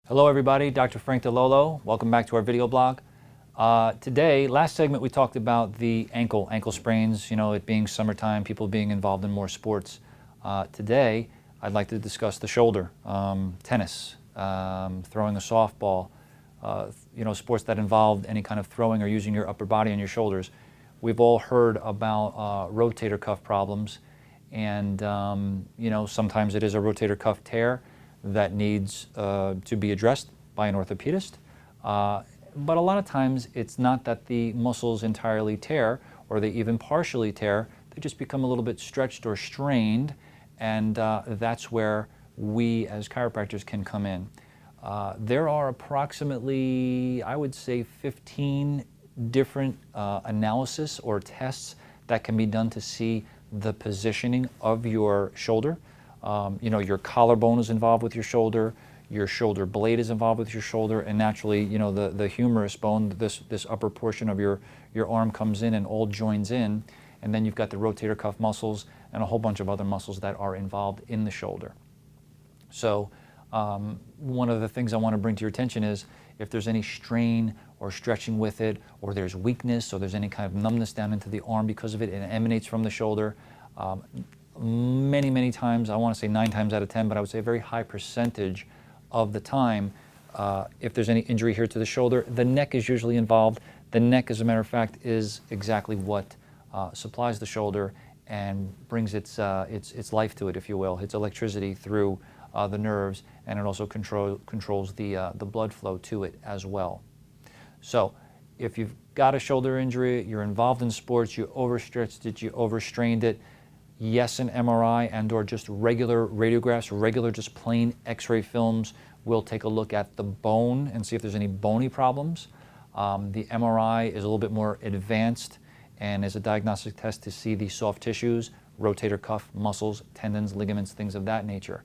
Hello everybody, Dr. Frank DiLollo. Welcome back to our video blog. Today, last segment we talked about the ankle sprains, it being summertime, people being involved in more sports. Today, I'd like to discuss the shoulder, tennis, throwing a softball, sports that involve any kind of throwing or using your upper body on your shoulders. We've all heard about rotator cuff problems, and sometimes it is a rotator cuff tear that needs to be addressed by an orthopedist. But a lot of times it's not that the muscles entirely tear or they even partially tear, they just become a little bit stretched or strained, and that's where we as chiropractors can come in. There are approximately, I would say, 15 different analysis or tests that can be done to see the positioning of your shoulder. Your collarbone is involved with your shoulder blade is involved with your shoulder, and naturally, the humerus bone, this upper portion of your arm comes in and all joins in, and then you've got the rotator cuff muscles and a whole bunch of other muscles that are involved in the shoulder. So one of the things I want to bring to your attention is if there's any strain or stretching with it, or there's weakness, or there's any kind of numbness down into the arm because of it, and it emanates from the shoulder. Many times, I want to say 9 times out of 10, but I would say a very high percentage of the time, if there's any injury here to the shoulder, the neck is usually involved. The neck, as a matter of fact, is exactly what supplies the shoulder and brings its life to it, if you will. It's electricity through the nerves, and it also controls the blood flow to it as well. So if you've got a shoulder injury, you're involved in sports, you overstretched it, you overstrained it, yes, an MRI and or just regular radiographs, regular just plain x-ray films will take a look at the bone and see if there's any bony problems. The MRI is a little bit more advanced and is a diagnostic test to see the soft tissues, rotator cuff, muscles, tendons, ligaments, things of that nature.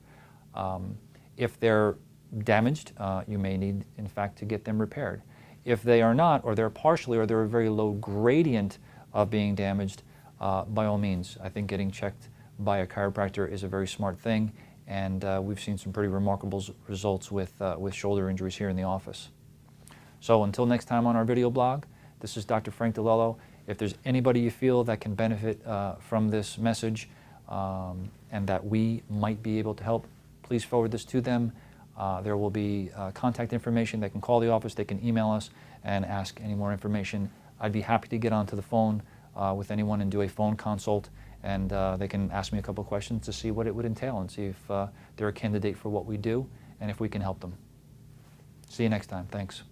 If they're damaged, you may need, in fact, to get them repaired. If they are not, or they're partially, or they're a very low gradient of being damaged, by all means, I think getting checked by a chiropractor is a very smart thing, and we've seen some pretty remarkable results with shoulder injuries here in the office. So until next time on our video blog, this is Dr. Frank DiLollo. If there's anybody you feel that can benefit from this message and that we might be able to help, please forward this to them. There will be contact information. They can call the office, they can email us and ask any more information. I'd be happy to get onto the phone with anyone and do a phone consult, and they can ask me a couple of questions to see what it would entail and see if they're a candidate for what we do and if we can help them. See you next time. Thanks.